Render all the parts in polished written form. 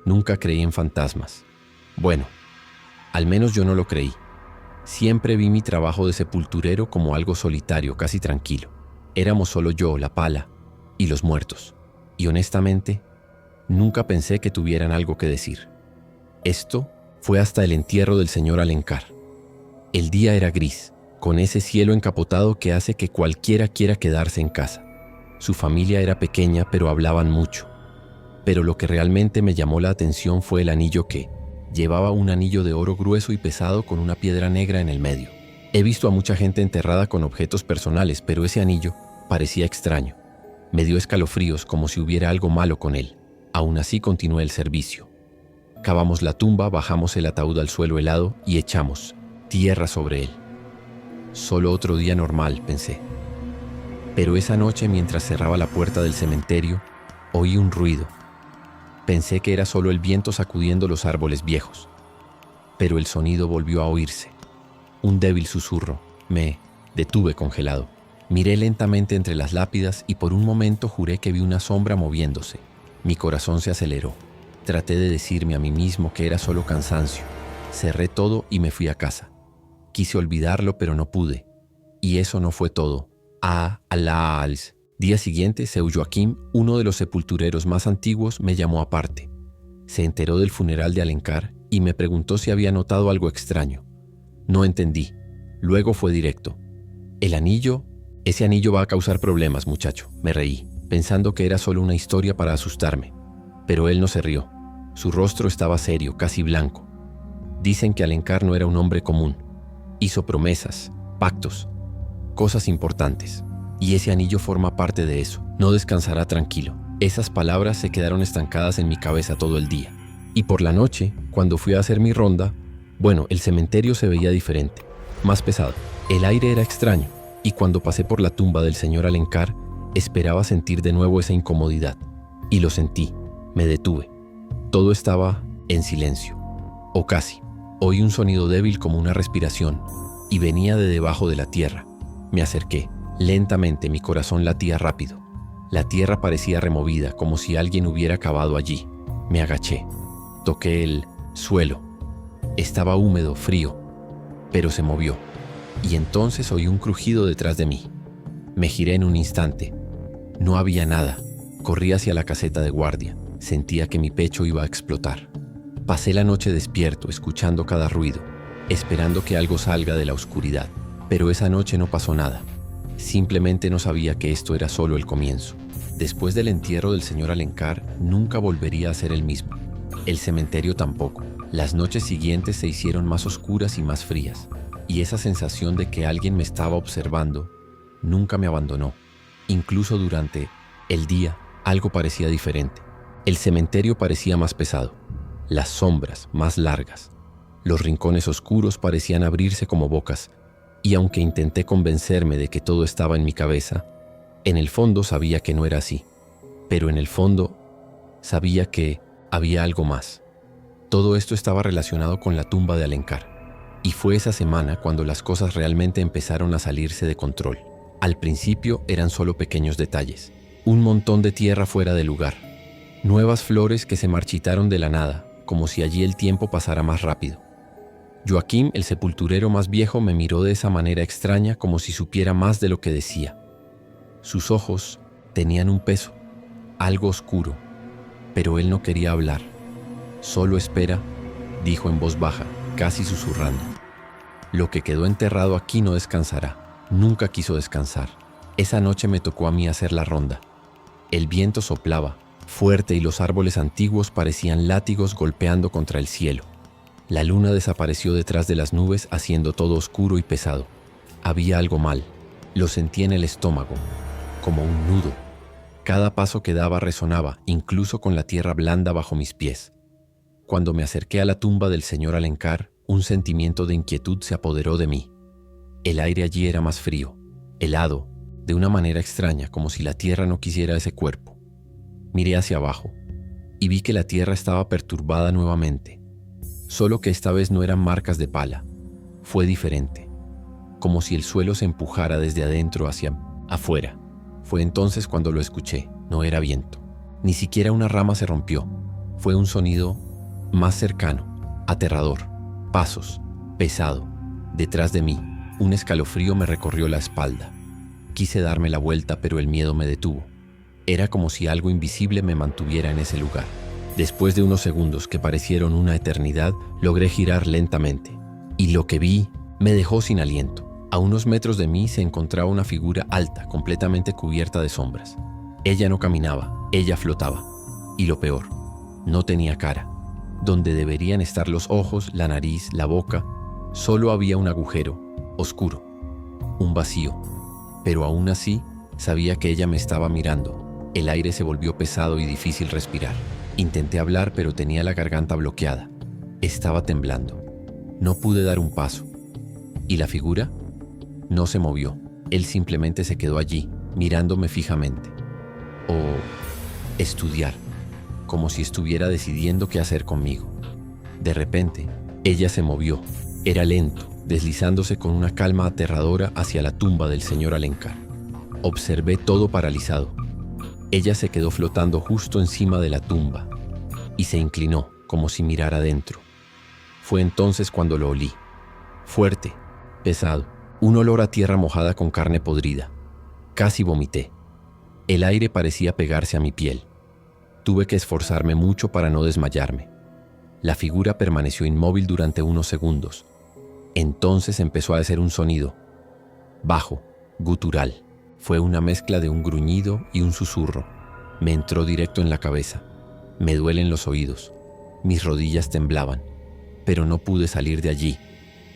Nunca creí en fantasmas. Bueno, al menos yo no lo creí. Siempre vi mi trabajo de sepulturero como algo solitario, casi tranquilo. Éramos solo yo, la pala y los muertos. Y honestamente, nunca pensé que tuvieran algo que decir. Esto fue hasta el entierro del señor Alencar. El día era gris, con ese cielo encapotado que hace que cualquiera quiera quedarse en casa. Su familia era pequeña, pero hablaban mucho. Pero lo que realmente me llamó la atención fue el anillo que llevaba un anillo de oro grueso y pesado con una piedra negra en el medio. He visto a mucha gente enterrada con objetos personales, pero ese anillo parecía extraño. Me dio escalofríos como si hubiera algo malo con él. Aún así continué el servicio. Cavamos la tumba, bajamos el ataúd al suelo helado y echamos tierra sobre él. Solo otro día normal, pensé. Pero esa noche, mientras cerraba la puerta del cementerio, oí un ruido. Pensé que era solo el viento sacudiendo los árboles viejos. Pero el sonido volvió a oírse. Un débil susurro. Me detuve congelado. Miré lentamente entre las lápidas y por un momento juré que vi una sombra moviéndose. Mi corazón se aceleró. Traté de decirme a mí mismo que era solo cansancio. Cerré todo y me fui a casa. Quise olvidarlo, pero no pude. Y eso no fue todo. Día siguiente, Seu Joaquim, uno de los sepultureros más antiguos, me llamó aparte. Se enteró del funeral de Alencar y me preguntó si había notado algo extraño. No entendí. Luego fue directo. El anillo, ese anillo va a causar problemas, muchacho. Me reí, pensando que era solo una historia para asustarme. Pero él no se rió. Su rostro estaba serio, casi blanco. Dicen que Alencar no era un hombre común. Hizo promesas, pactos, cosas importantes. Y ese anillo forma parte de eso. No descansará tranquilo. Esas palabras se quedaron estancadas en mi cabeza todo el día. Y por la noche, cuando fui a hacer mi ronda, el cementerio se veía diferente, más pesado. El aire era extraño, y cuando pasé por la tumba del señor Alencar, esperaba sentir de nuevo esa incomodidad. Y lo sentí. Me detuve. Todo estaba en silencio. O casi. Oí un sonido débil como una respiración, y venía de debajo de la tierra. Me acerqué. Lentamente mi corazón latía rápido. La tierra parecía removida, como si alguien hubiera cavado allí. Me agaché. Toqué el suelo. Estaba húmedo, frío, pero se movió. Y entonces oí un crujido detrás de mí. Me giré en un instante. No había nada. Corrí hacia la caseta de guardia. Sentía que mi pecho iba a explotar. Pasé la noche despierto, escuchando cada ruido, esperando que algo salga de la oscuridad. Pero esa noche no pasó nada. Simplemente no sabía que esto era solo el comienzo. Después del entierro del señor Alencar, nunca volvería a ser el mismo. El cementerio tampoco. Las noches siguientes se hicieron más oscuras y más frías. Y esa sensación de que alguien me estaba observando nunca me abandonó. Incluso durante el día, algo parecía diferente. El cementerio parecía más pesado. Las sombras más largas. Los rincones oscuros parecían abrirse como bocas. Y aunque intenté convencerme de que todo estaba en mi cabeza, en el fondo sabía que no era así. Pero en el fondo sabía que había algo más. Todo esto estaba relacionado con la tumba de Alencar. Y fue esa semana cuando las cosas realmente empezaron a salirse de control. Al principio eran solo pequeños detalles. Un montón de tierra fuera de lugar. Nuevas flores que se marchitaron de la nada, como si allí el tiempo pasara más rápido. Joaquim, el sepulturero más viejo, me miró de esa manera extraña, como si supiera más de lo que decía. Sus ojos tenían un peso, algo oscuro, pero él no quería hablar. «Solo espera», dijo en voz baja, casi susurrando. «Lo que quedó enterrado aquí no descansará». Nunca quiso descansar. Esa noche me tocó a mí hacer la ronda. El viento soplaba, fuerte, y los árboles antiguos parecían látigos golpeando contra el cielo. La luna desapareció detrás de las nubes, haciendo todo oscuro y pesado. Había algo mal. Lo sentí en el estómago, como un nudo. Cada paso que daba resonaba, incluso con la tierra blanda bajo mis pies. Cuando me acerqué a la tumba del señor Alencar, un sentimiento de inquietud se apoderó de mí. El aire allí era más frío, helado, de una manera extraña, como si la tierra no quisiera ese cuerpo. Miré hacia abajo y vi que la tierra estaba perturbada nuevamente. Solo que esta vez no eran marcas de pala. Fue diferente, como si el suelo se empujara desde adentro hacia afuera. Fue entonces cuando lo escuché. No era viento. Ni siquiera una rama se rompió. Fue un sonido más cercano, aterrador, pasos, pesado. Detrás de mí, un escalofrío me recorrió la espalda. Quise darme la vuelta, pero el miedo me detuvo. Era como si algo invisible me mantuviera en ese lugar. Después de unos segundos que parecieron una eternidad, logré girar lentamente. Y lo que vi me dejó sin aliento. A unos metros de mí se encontraba una figura alta, completamente cubierta de sombras. Ella no caminaba, ella flotaba. Y lo peor, no tenía cara. Donde deberían estar los ojos, la nariz, la boca, solo había un agujero, oscuro, un vacío. Pero aún así, sabía que ella me estaba mirando. El aire se volvió pesado y difícil respirar. Intenté hablar, pero tenía la garganta bloqueada. Estaba temblando. No pude dar un paso. ¿Y la figura? No se movió. Él simplemente se quedó allí, mirándome fijamente. O estudiar, como si estuviera decidiendo qué hacer conmigo. De repente, ella se movió. Era lento, deslizándose con una calma aterradora hacia la tumba del señor Alencar. Observé todo paralizado. Ella se quedó flotando justo encima de la tumba y se inclinó como si mirara adentro. Fue entonces cuando lo olí. Fuerte, pesado, un olor a tierra mojada con carne podrida. Casi vomité. El aire parecía pegarse a mi piel. Tuve que esforzarme mucho para no desmayarme. La figura permaneció inmóvil durante unos segundos. Entonces empezó a hacer un sonido, bajo, gutural. Fue una mezcla de un gruñido y un susurro. Me entró directo en la cabeza. Me duelen los oídos. Mis rodillas temblaban, pero no pude salir de allí.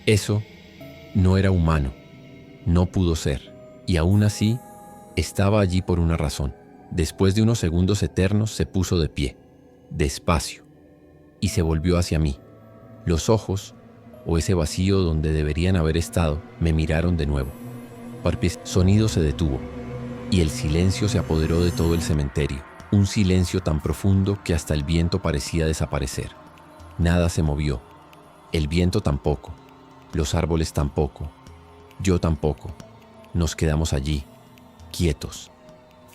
Eso no era humano. No pudo ser. Y aún así, estaba allí por una razón. Después de unos segundos eternos, se puso de pie, despacio, y se volvió hacia mí. Los ojos, o ese vacío donde deberían haber estado, me miraron de nuevo. El sonido se detuvo, y el silencio se apoderó de todo el cementerio. Un silencio tan profundo que hasta el viento parecía desaparecer. Nada se movió. El viento tampoco. Los árboles tampoco. Yo tampoco. Nos quedamos allí, quietos,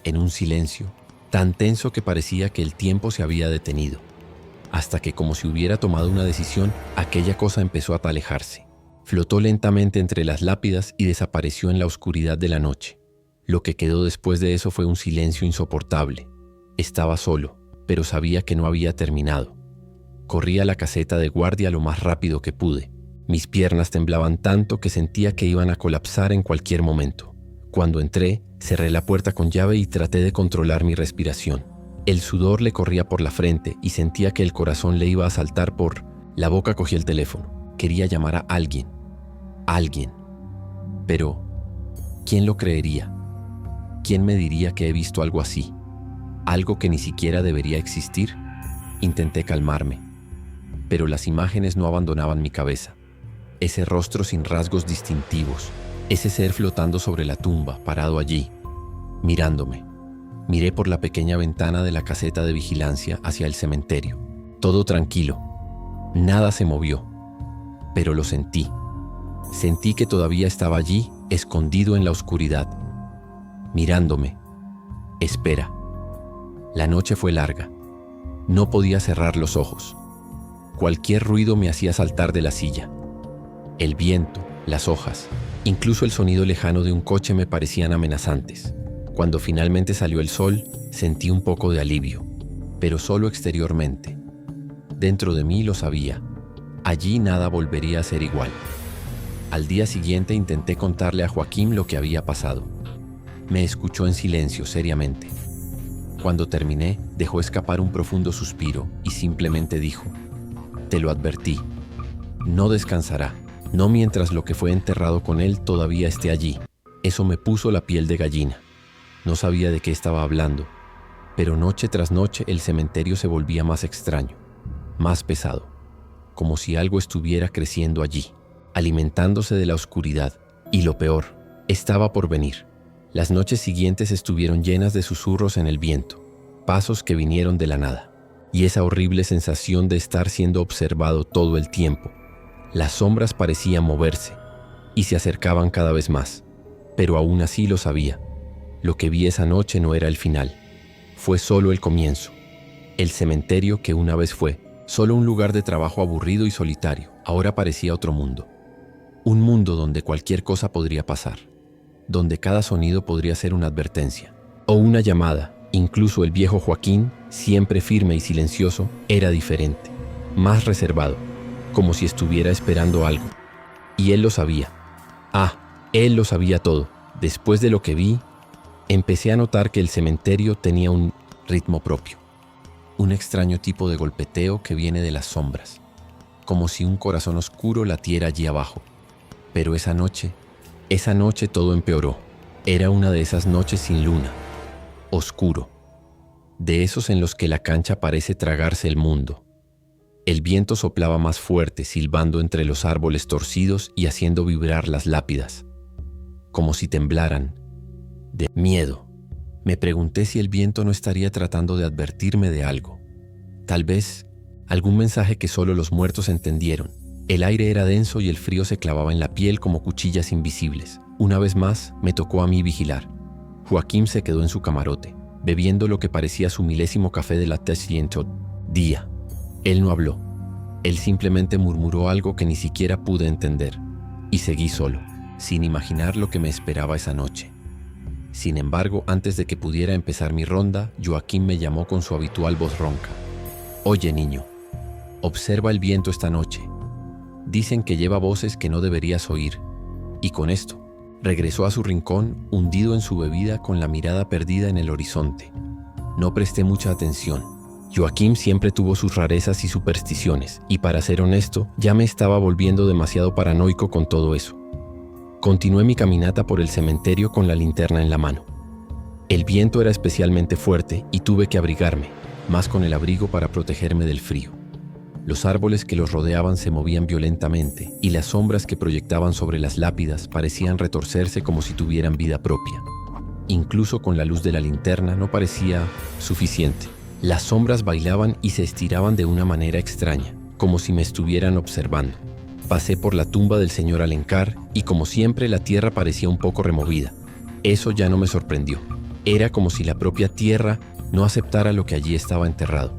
en un silencio tan tenso que parecía que el tiempo se había detenido. Hasta que, como si hubiera tomado una decisión, aquella cosa empezó a alejarse. Flotó lentamente entre las lápidas y desapareció en la oscuridad de la noche. Lo que quedó después de eso fue un silencio insoportable. Estaba solo, pero sabía que no había terminado. Corrí a la caseta de guardia lo más rápido que pude. Mis piernas temblaban tanto que sentía que iban a colapsar en cualquier momento. Cuando entré, cerré la puerta con llave y traté de controlar mi respiración. El sudor le corría por la frente y sentía que el corazón le iba a saltar por... La boca cogí el teléfono. Quería llamar a alguien. Alguien. Pero, ¿quién lo creería? ¿Quién me diría que he visto algo así? ¿Algo que ni siquiera debería existir? Intenté calmarme, pero las imágenes no abandonaban mi cabeza. Ese rostro sin rasgos distintivos, ese ser flotando sobre la tumba, parado allí, mirándome. Miré por la pequeña ventana de la caseta de vigilancia hacia el cementerio. Todo tranquilo. Nada se movió. Pero lo sentí. Sentí que todavía estaba allí, escondido en la oscuridad, mirándome. Espera. La noche fue larga. No podía cerrar los ojos. Cualquier ruido me hacía saltar de la silla. El viento, las hojas, incluso el sonido lejano de un coche me parecían amenazantes. Cuando finalmente salió el sol, sentí un poco de alivio, pero solo exteriormente. Dentro de mí lo sabía. Allí nada volvería a ser igual. Al día siguiente intenté contarle a Joaquín lo que había pasado. Me escuchó en silencio, seriamente. Cuando terminé, dejó escapar un profundo suspiro y simplemente dijo: «Te lo advertí. No descansará, no mientras lo que fue enterrado con él todavía esté allí». Eso me puso la piel de gallina. No sabía de qué estaba hablando, pero noche tras noche el cementerio se volvía más extraño, más pesado, como si algo estuviera creciendo allí, alimentándose de la oscuridad. Y lo peor, estaba por venir. Las noches siguientes estuvieron llenas de susurros en el viento, pasos que vinieron de la nada, y esa horrible sensación de estar siendo observado todo el tiempo. Las sombras parecían moverse, y se acercaban cada vez más, pero aún así lo sabía. Lo que vi esa noche no era el final, fue solo el comienzo. El cementerio que una vez fue solo un lugar de trabajo aburrido y solitario, ahora parecía otro mundo. Un mundo donde cualquier cosa podría pasar, donde cada sonido podría ser una advertencia o una llamada. Incluso el viejo Joaquín, siempre firme y silencioso, era diferente, más reservado, como si estuviera esperando algo. Y él lo sabía. Él lo sabía todo. Después de lo que vi, empecé a notar que el cementerio tenía un ritmo propio, un extraño tipo de golpeteo que viene de las sombras, como si un corazón oscuro latiera allí abajo. Pero esa noche todo empeoró. Era una de esas noches sin luna, oscuro, de esos en los que la cancha parece tragarse el mundo. El viento soplaba más fuerte, silbando entre los árboles torcidos y haciendo vibrar las lápidas, como si temblaran de miedo. Me pregunté si el viento no estaría tratando de advertirme de algo. Tal vez algún mensaje que solo los muertos entendieron. El aire era denso y el frío se clavaba en la piel como cuchillas invisibles. Una vez más me tocó a mí vigilar. Joaquín se quedó en su camarote, bebiendo lo que parecía su milésimo café de la siguiente día. Él no habló. Él simplemente murmuró algo que ni siquiera pude entender. Y seguí solo, sin imaginar lo que me esperaba esa noche. Sin embargo, antes de que pudiera empezar mi ronda, Joaquín me llamó con su habitual voz ronca. «Oye, niño, observa el viento esta noche. Dicen que lleva voces que no deberías oír». Y con esto, regresó a su rincón, hundido en su bebida con la mirada perdida en el horizonte. No presté mucha atención. Joaquín siempre tuvo sus rarezas y supersticiones, y para ser honesto, ya me estaba volviendo demasiado paranoico con todo eso. Continué mi caminata por el cementerio con la linterna en la mano. El viento era especialmente fuerte y tuve que abrigarme, más con el abrigo para protegerme del frío. Los árboles que los rodeaban se movían violentamente y las sombras que proyectaban sobre las lápidas parecían retorcerse como si tuvieran vida propia. Incluso con la luz de la linterna no parecía suficiente. Las sombras bailaban y se estiraban de una manera extraña, como si me estuvieran observando. Pasé por la tumba del señor Alencar y como siempre la tierra parecía un poco removida. Eso ya no me sorprendió. Era como si la propia tierra no aceptara lo que allí estaba enterrado.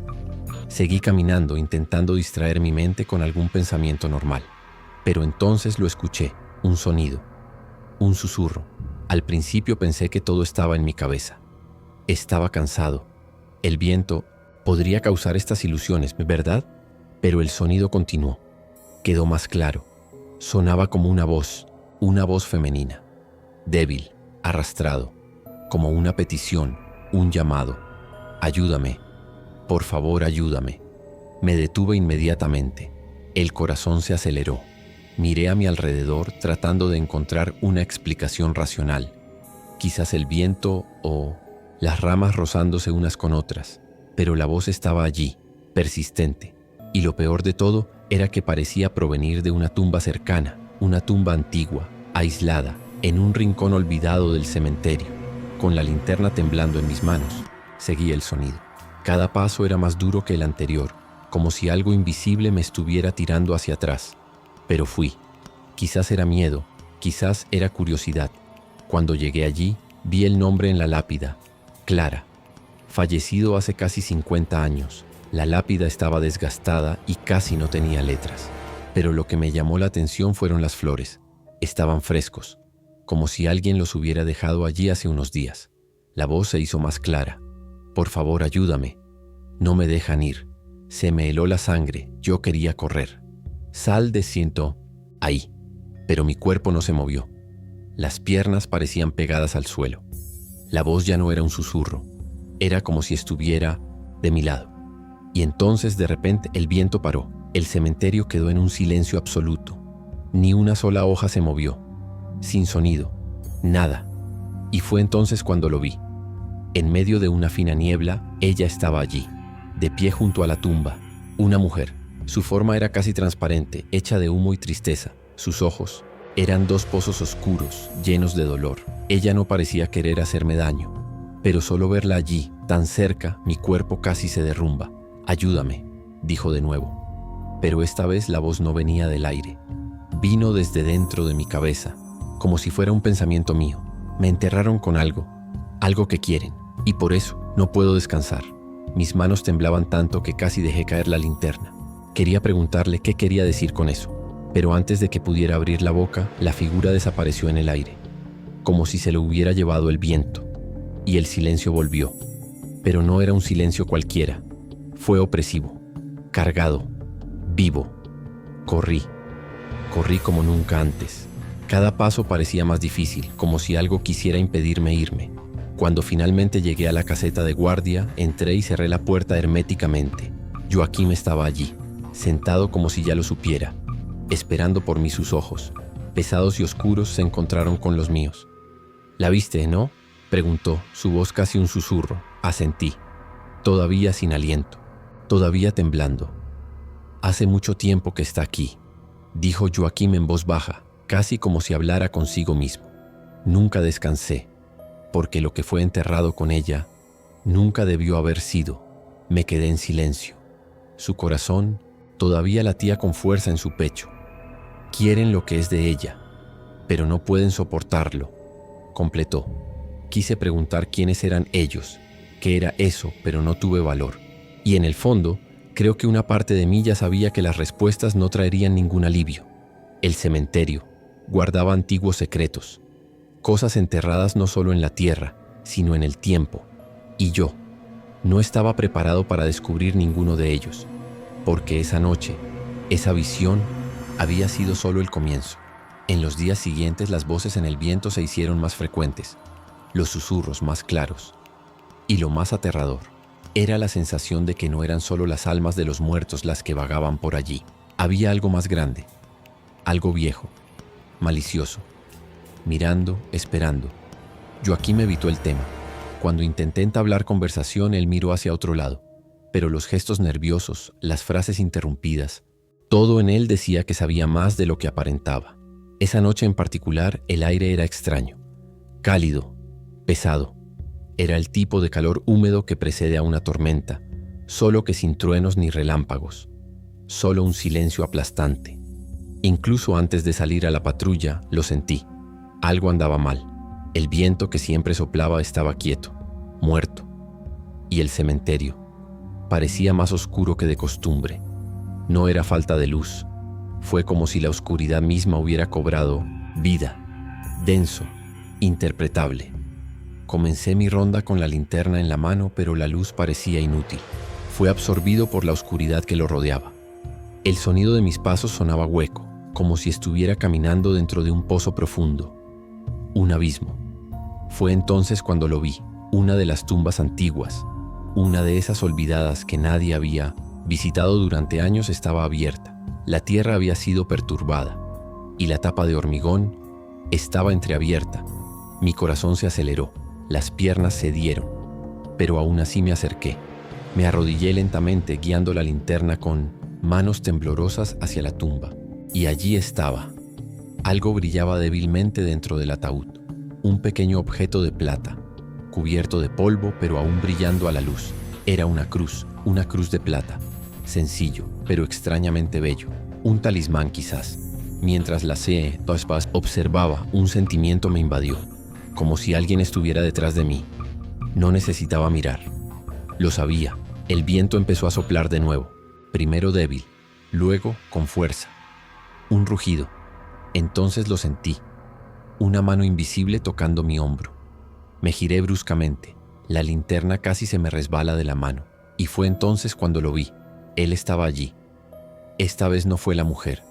Seguí caminando, intentando distraer mi mente con algún pensamiento normal. Pero entonces lo escuché, un sonido, un susurro. Al principio pensé que todo estaba en mi cabeza. Estaba cansado. El viento podría causar estas ilusiones, ¿verdad? Pero el sonido continuó. Quedó más claro. Sonaba como una voz femenina. Débil, arrastrado, como una petición, un llamado. Ayúdame. Por favor, ayúdame. Me detuve inmediatamente. El corazón se aceleró. Miré a mi alrededor tratando de encontrar una explicación racional. Quizás el viento o las ramas rozándose unas con otras, pero la voz estaba allí, persistente. Y lo peor de todo era que parecía provenir de una tumba cercana, una tumba antigua, aislada, en un rincón olvidado del cementerio. Con la linterna temblando en mis manos, seguí el sonido. Cada paso era más duro que el anterior, como si algo invisible me estuviera tirando hacia atrás. Pero fui. Quizás era miedo, quizás era curiosidad. Cuando llegué allí, vi el nombre en la lápida. Clara. Fallecido hace casi 50 años. La lápida estaba desgastada y casi no tenía letras. Pero lo que me llamó la atención fueron las flores. Estaban frescos, como si alguien los hubiera dejado allí hace unos días. La voz se hizo más clara. Por favor, ayúdame. No me dejan ir. Se me heló la sangre. Yo quería correr. Sal de siento ahí. Pero mi cuerpo no se movió. Las piernas parecían pegadas al suelo. La voz ya no era un susurro. Era como si estuviera de mi lado. Y entonces de repente el viento paró. El cementerio quedó en un silencio absoluto. Ni una sola hoja se movió. Sin sonido. Nada. Y fue entonces cuando lo vi. En medio de una fina niebla, ella estaba allí, de pie junto a la tumba. Una mujer. Su forma era casi transparente, hecha de humo y tristeza. Sus ojos eran dos pozos oscuros, llenos de dolor. Ella no parecía querer hacerme daño. Pero solo verla allí, tan cerca, mi cuerpo casi se derrumba. Ayúdame, dijo de nuevo. Pero esta vez la voz no venía del aire. Vino desde dentro de mi cabeza, como si fuera un pensamiento mío. Me enterraron con algo que quieren, y por eso no puedo descansar. Mis manos temblaban tanto que casi dejé caer la linterna. Quería preguntarle qué quería decir con eso, pero antes de que pudiera abrir la boca, la figura desapareció en el aire, como si se lo hubiera llevado el viento, y el silencio volvió. Pero no era un silencio cualquiera, fue opresivo, cargado, vivo. Corrí como nunca antes. Cada paso parecía más difícil, como si algo quisiera impedirme irme. Cuando finalmente llegué a la caseta de guardia, entré y cerré la puerta herméticamente. Joaquín estaba allí, sentado como si ya lo supiera, esperando por mí. Sus ojos, pesados y oscuros, se encontraron con los míos. «¿La viste, no?», preguntó, su voz casi un susurro. Asentí, todavía sin aliento, todavía temblando. «Hace mucho tiempo que está aquí», dijo Joaquín en voz baja, casi como si hablara consigo mismo. «Nunca descansé, porque lo que fue enterrado con ella nunca debió haber sido». Me quedé en silencio. Su corazón todavía latía con fuerza en su pecho. «Quieren lo que es de ella, pero no pueden soportarlo», completó. Quise preguntar quiénes eran ellos, qué era eso, pero no tuve valor. Y en el fondo, creo que una parte de mí ya sabía que las respuestas no traerían ningún alivio. El cementerio guardaba antiguos secretos, cosas enterradas no solo en la tierra, sino en el tiempo. Y yo no estaba preparado para descubrir ninguno de ellos, porque esa noche, esa visión, había sido solo el comienzo. En los días siguientes las voces en el viento se hicieron más frecuentes, los susurros más claros. Y lo más aterrador era la sensación de que no eran solo las almas de los muertos las que vagaban por allí. Había algo más grande, algo viejo, malicioso, mirando, esperando. Joaquín evitó el tema. Cuando intenté entablar conversación, él miró hacia otro lado, pero los gestos nerviosos, las frases interrumpidas, todo en él decía que sabía más de lo que aparentaba. Esa noche en particular, el aire era extraño, cálido, pesado. Era el tipo de calor húmedo que precede a una tormenta, solo que sin truenos ni relámpagos, solo un silencio aplastante. Incluso antes de salir a la patrulla, lo sentí. Algo andaba mal. El viento que siempre soplaba estaba quieto, muerto. Y el cementerio parecía más oscuro que de costumbre. No era falta de luz. Fue como si la oscuridad misma hubiera cobrado vida, denso, interpretable. Comencé mi ronda con la linterna en la mano, pero la luz parecía inútil. Fue absorbido por la oscuridad que lo rodeaba. El sonido de mis pasos sonaba hueco, como si estuviera caminando dentro de un pozo profundo, un abismo. Fue entonces cuando lo vi, una de las tumbas antiguas, una de esas olvidadas que nadie había visitado durante años, estaba abierta. La tierra había sido perturbada y la tapa de hormigón estaba entreabierta. Mi corazón se aceleró, las piernas cedieron, pero aún así me acerqué. Me arrodillé lentamente, guiando la linterna con manos temblorosas hacia la tumba. Y allí estaba. Algo brillaba débilmente dentro del ataúd, un pequeño objeto de plata, cubierto de polvo pero aún brillando a la luz. Era una cruz de plata, sencillo pero extrañamente bello, un talismán quizás. Mientras la observaba, un sentimiento me invadió, como si alguien estuviera detrás de mí. No necesitaba mirar. Lo sabía. El viento empezó a soplar de nuevo, primero débil, luego con fuerza. Un rugido. Entonces lo sentí. Una mano invisible tocando mi hombro. Me giré bruscamente. La linterna casi se me resbala de la mano. Y fue entonces cuando lo vi. Él estaba allí. Esta vez no fue la mujer.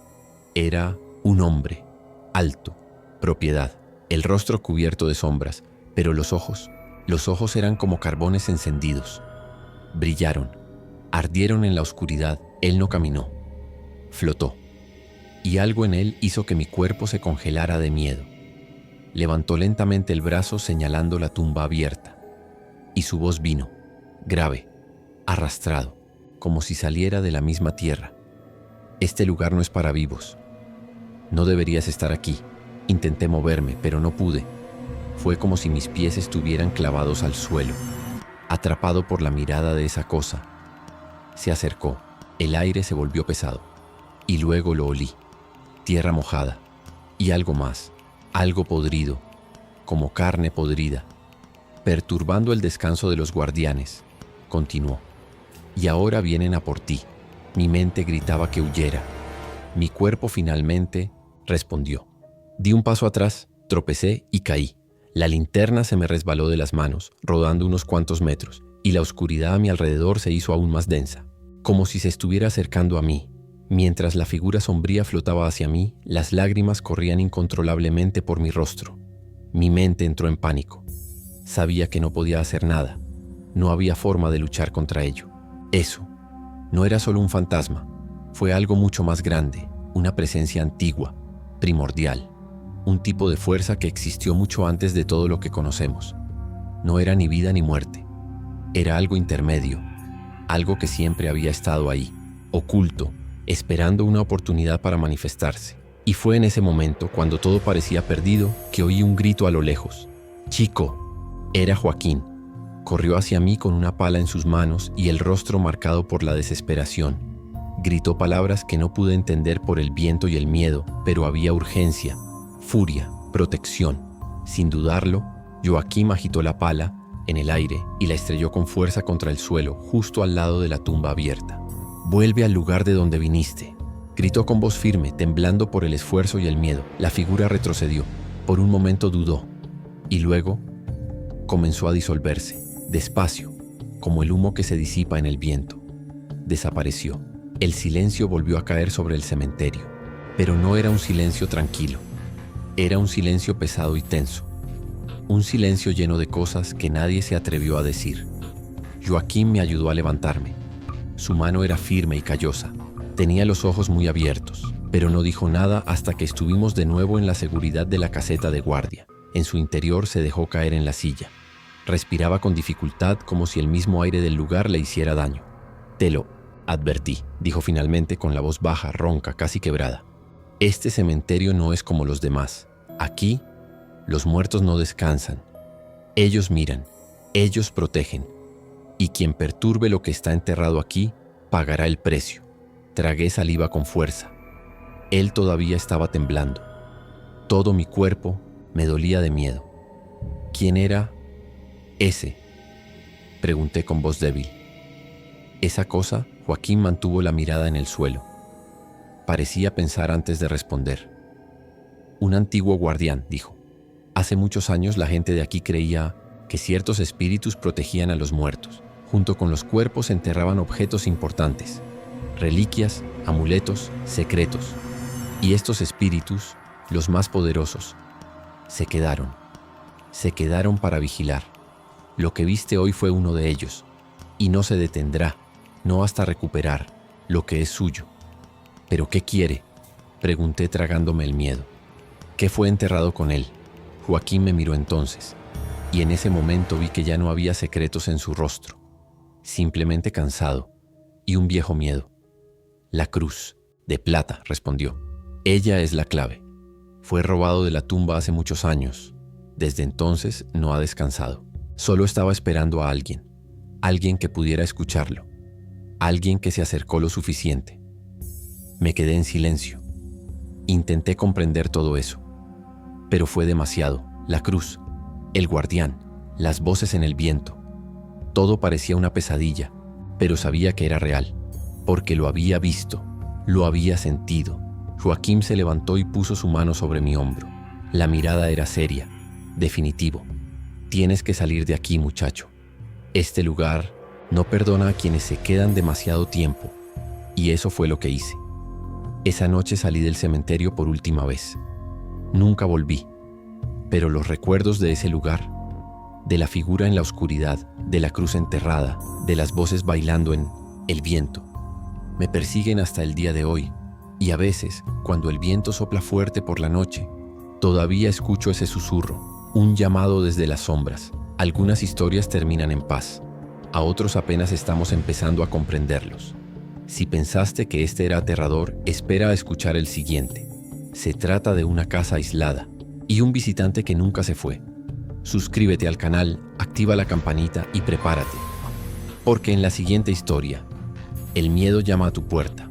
Era un hombre, alto, propiedad, el rostro cubierto de sombras, pero los ojos eran como carbones encendidos. Brillaron, ardieron en la oscuridad. Él no caminó, flotó, y algo en él hizo que mi cuerpo se congelara de miedo. Levantó lentamente el brazo señalando la tumba abierta, y su voz vino, grave, arrastrado, como si saliera de la misma tierra. Este lugar no es para vivos. No deberías estar aquí. Intenté moverme, pero no pude. Fue como si mis pies estuvieran clavados al suelo, atrapado por la mirada de esa cosa. Se acercó. El aire se volvió pesado. Y luego lo olí. Tierra mojada. Y algo más. Algo podrido. Como carne podrida. Perturbando el descanso de los guardianes. Continuó. Y ahora vienen a por ti. Mi mente gritaba que huyera. Mi cuerpo finalmente respondió. Di un paso atrás, tropecé y caí. La linterna se me resbaló de las manos, rodando unos cuantos metros, y la oscuridad a mi alrededor se hizo aún más densa, como si se estuviera acercando a mí. Mientras la figura sombría flotaba hacia mí, las lágrimas corrían incontrolablemente por mi rostro. Mi mente entró en pánico. Sabía que no podía hacer nada. No había forma de luchar contra ello. Eso no era solo un fantasma, fue algo mucho más grande, una presencia antigua, primordial, un tipo de fuerza que existió mucho antes de todo lo que conocemos. No era ni vida ni muerte, era algo intermedio, algo que siempre había estado ahí, oculto, esperando una oportunidad para manifestarse. Y fue en ese momento, cuando todo parecía perdido, que oí un grito a lo lejos. ¡Chico! Era Joaquín. Corrió hacia mí con una pala en sus manos y el rostro marcado por la desesperación. Gritó palabras que no pude entender por el viento y el miedo, pero había urgencia, furia, protección. Sin dudarlo, Joaquín agitó la pala en el aire y la estrelló con fuerza contra el suelo, justo al lado de la tumba abierta. «Vuelve al lugar de donde viniste», gritó con voz firme, temblando por el esfuerzo y el miedo. La figura retrocedió. Por un momento dudó, y luego comenzó a disolverse, despacio, como el humo que se disipa en el viento. Desapareció. El silencio volvió a caer sobre el cementerio, pero no era un silencio tranquilo. Era un silencio pesado y tenso. Un silencio lleno de cosas que nadie se atrevió a decir. Joaquín me ayudó a levantarme. Su mano era firme y callosa. Tenía los ojos muy abiertos, pero no dijo nada hasta que estuvimos de nuevo en la seguridad de la caseta de guardia. En su interior se dejó caer en la silla. Respiraba con dificultad, como si el mismo aire del lugar le hiciera daño. «Te lo advertí», dijo finalmente con la voz baja, ronca, casi quebrada. «Este cementerio no es como los demás. Aquí, los muertos no descansan. Ellos miran, ellos protegen. Y quien perturbe lo que está enterrado aquí, pagará el precio». Tragué saliva con fuerza. Él todavía estaba temblando. Todo mi cuerpo me dolía de miedo. «¿Quién era ese?», pregunté con voz débil. «Esa cosa», Joaquín mantuvo la mirada en el suelo. Parecía pensar antes de responder. «Un antiguo guardián», dijo. «Hace muchos años la gente de aquí creía que ciertos espíritus protegían a los muertos. Junto con los cuerpos enterraban objetos importantes, reliquias, amuletos, secretos. Y estos espíritus, los más poderosos, se quedaron para vigilar. Lo que viste hoy fue uno de ellos, y no se detendrá, no hasta recuperar lo que es suyo». «¿Pero qué quiere?», pregunté tragándome el miedo. «¿Qué fue enterrado con él?». Joaquín me miró entonces, y en ese momento vi que ya no había secretos en su rostro, simplemente cansado y un viejo miedo. «La cruz de plata», respondió. «Ella es la clave. Fue robado de la tumba hace muchos años. Desde entonces no ha descansado. Solo estaba esperando a alguien que pudiera escucharlo, alguien que se acercó lo suficiente». Me quedé en silencio. Intenté comprender todo eso, pero fue demasiado. La cruz, el guardián, las voces en el viento. Todo parecía una pesadilla, pero sabía que era real, porque lo había visto, lo había sentido. Joaquín se levantó y puso su mano sobre mi hombro. La mirada era seria. «Definitivo. Tienes que salir de aquí, muchacho. Este lugar no perdona a quienes se quedan demasiado tiempo». Y eso fue lo que hice. Esa noche salí del cementerio por última vez. Nunca volví, pero los recuerdos de ese lugar, de la figura en la oscuridad, de la cruz enterrada, de las voces bailando en el viento, me persiguen hasta el día de hoy. Y a veces, cuando el viento sopla fuerte por la noche, todavía escucho ese susurro, un llamado desde las sombras. Algunas historias terminan en paz, a otros apenas estamos empezando a comprenderlos. Si pensaste que este era aterrador, espera a escuchar el siguiente. Se trata de una casa aislada y un visitante que nunca se fue. Suscríbete al canal, activa la campanita y prepárate, porque en la siguiente historia, el miedo llama a tu puerta.